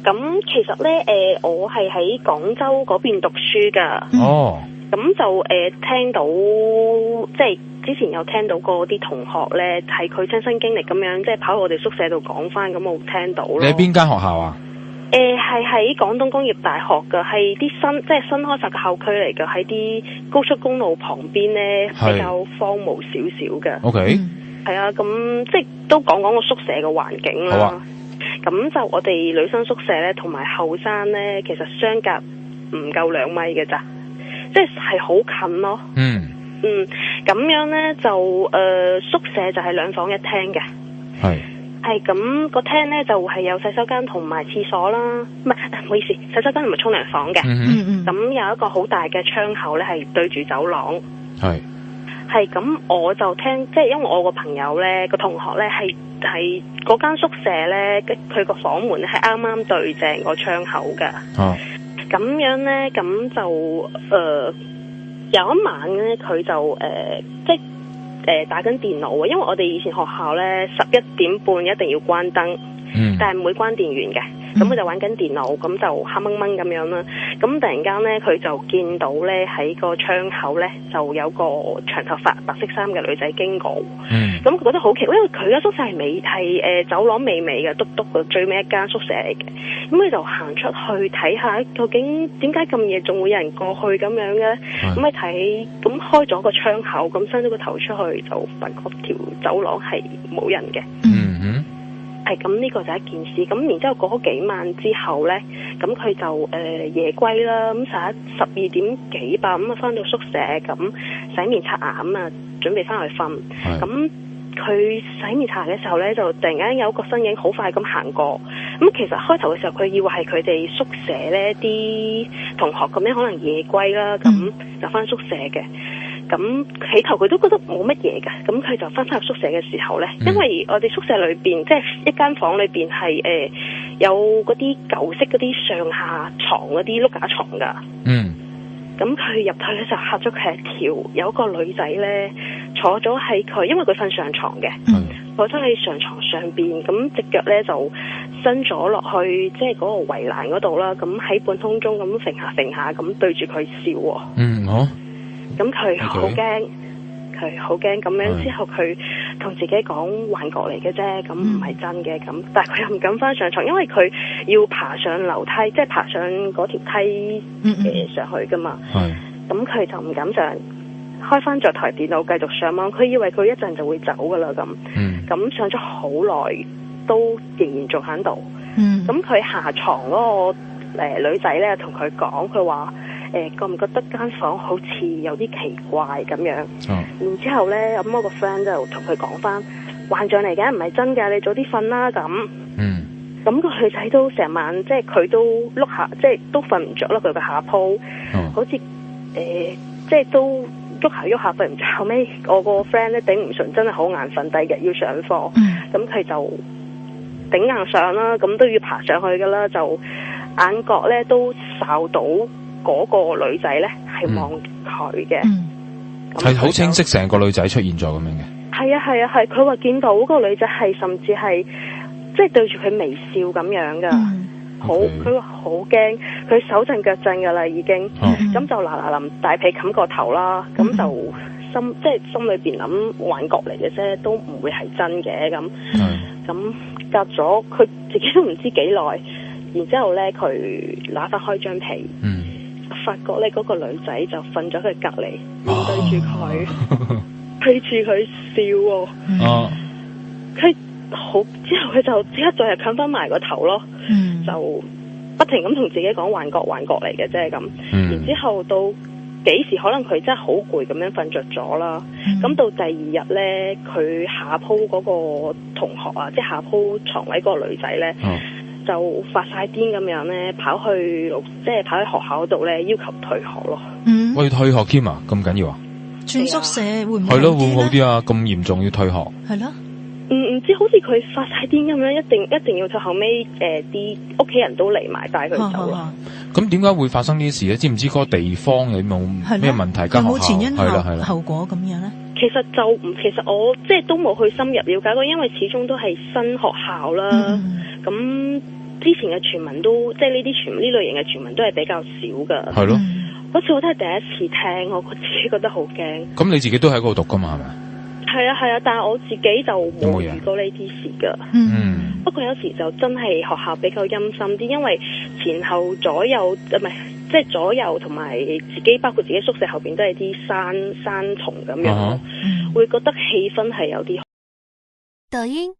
咁其實咧，我係喺廣州嗰邊讀書噶。哦。咁就聽到，即係之前有聽到過啲同學咧，係佢親身經歷咁樣，即係跑去我哋宿舍度講翻，咁我聽到咯。你喺邊間學校啊？係喺廣東工業大學噶，係啲即係新開發嘅校區嚟噶，喺啲高速公路旁邊咧，比較荒蕪少少嘅。OK。係啊，咁即係都講講個宿舍嘅環境啦。好啊。咁就我哋女生宿舍咧，同埋後生咧，其實相隔唔夠2米嘅咋，即係好近咯。咁樣咧就宿舍就係2房1廳嘅。係咁個廳咧就係有洗手間同埋廁所啦，唔好意思，洗手間同埋沖涼房嘅。咁有一個好大嘅窗口咧，係對住走廊。係咁，我就聽，即係因為我個朋友咧，個同學咧係嗰間宿舍咧，佢個房門咧係啱啱對正個窗口㗎。咁樣咧，咁就有一晚咧，佢就即係打緊電腦啊，因為我哋以前學校咧11點半一定要關燈，但係唔會關電源嘅。咁佢就玩緊電腦，咁就黑掹掹咁樣啦。咁突然間咧，佢就見到咧喺個窗口咧就有個長頭髮白色衫嘅女仔經過。咁佢覺得好奇怪，因為佢間宿舍係走廊尾嘅，篤篤嘅最尾一間宿舍嚟嘅。咁佢就行出去睇下，究竟點解咁夜仲會有人過去咁樣嘅？咁咪睇，咁開咗個窗口，咁伸咗個頭出去，就發覺條走廊係冇人嘅。係咁，呢個就一件事。咁然之後過咗幾晚之後咧，咁佢就夜歸啦。咁12點幾吧，咁啊翻到宿舍，咁洗面刷牙，咁啊準備翻去瞓。咁佢洗面刷牙嘅時候咧，就突然間有個身影好快咁行過。咁其實開頭嘅時候，佢以為係佢哋宿舍咧啲同學咁樣可能夜歸啦，咁就翻宿舍嘅。咁起頭佢都覺得冇乜嘢㗎，咁佢就翻入宿舍嘅時候咧，因為我哋宿舍裏邊即係一間房裏邊係有嗰啲舊式嗰啲上下床嗰啲碌架床㗎。咁佢入去咧就嚇咗佢一跳，有一個女仔咧坐咗喺佢，因為佢瞓上床嘅，坐咗喺上床上邊，咁隻腳咧就伸咗落去即係嗰個圍欄嗰度啦，咁喺半空中咁揈下揈下咁對住佢笑喎。咁佢好驚，佢好驚咁樣。之後佢同自己講幻覺嚟嘅啫，咁唔係真嘅。咁但係佢又唔敢翻上床，因為佢要爬上樓梯，即係爬上嗰條梯上去噶嘛。咁佢就唔敢上，開翻咗台電腦繼續上網。佢以為佢一陣就會走噶啦咁。咁上咗好耐，都仍然仲喺度。咁佢下床嗰個女仔咧，同佢講，佢話。覺唔覺得間房好似有啲奇怪咁樣？然之後咧，咁我個 friend 就同佢講翻幻象嚟嘅，唔係真嘅，你早啲瞓啦咁。咁個女仔都成晚，即係佢都碌下，即係都瞓唔着啦。佢個下鋪，好似即係都喐下喐下瞓唔着。後尾我個 friend 咧頂唔順，真係好眼瞓，第二日要上課。咁佢就頂硬上啦，咁都要爬上去噶啦，就眼角咧都睄到。嗰個女仔咧係望佢嘅，係好清晰，成個女仔出現咗咁樣嘅。係，佢話見到嗰個女仔係甚至係即係對住佢微笑咁樣噶，佢話好驚，佢手震腳震噶啦已經，咁就嗱大被冚個頭啦，咁就即係心裏邊諗幻覺嚟嘅啫，都唔會係真嘅咁。咁隔咗佢自己都唔知幾耐，然之後咧佢拿翻開張被。發覺咧嗰個女仔就瞓咗佢隔離，面對住佢，對住佢笑喎。佢好之後佢就即刻再係冚翻埋個頭咯，就不停咁同自己講幻覺嚟嘅啫咁。然之後到幾時可能佢真係好攰咁樣瞓着咗啦。咁到第二日咧，佢下鋪嗰個同學啊，即係下鋪床位嗰個女仔咧。就發晒癲咁樣咧，跑去學校度咧，要求退學咯。喂，退學添啊？咁緊要啊？轉宿舍會唔會？係咯，會唔會好啲啊？咁嚴重要退學？係咯。唔知好似佢發晒癲咁樣，一定要退。後尾啲屋企人都嚟埋帶佢走啦。咁點解會發生呢啲事咧？知唔知嗰個地方有冇咩問題？間學校有冇前因係後果咁樣咧？其實我即係都冇去深入了解過，因為始終都係新學校啦。咁之前嘅傳聞都即係呢類型嘅傳聞都係比較少噶。係咯，好似我都係第一次聽，我自己覺得好驚。咁你自己都喺嗰度讀噶嘛？係咪？係啊，但係我自己就冇遇過呢啲事噶。不過有時就真係學校比較陰森啲，因為前後左右唔係即係左右同埋自己，包括自己宿舍後邊都係啲山叢咁樣，會覺得氣氛係有啲。抖音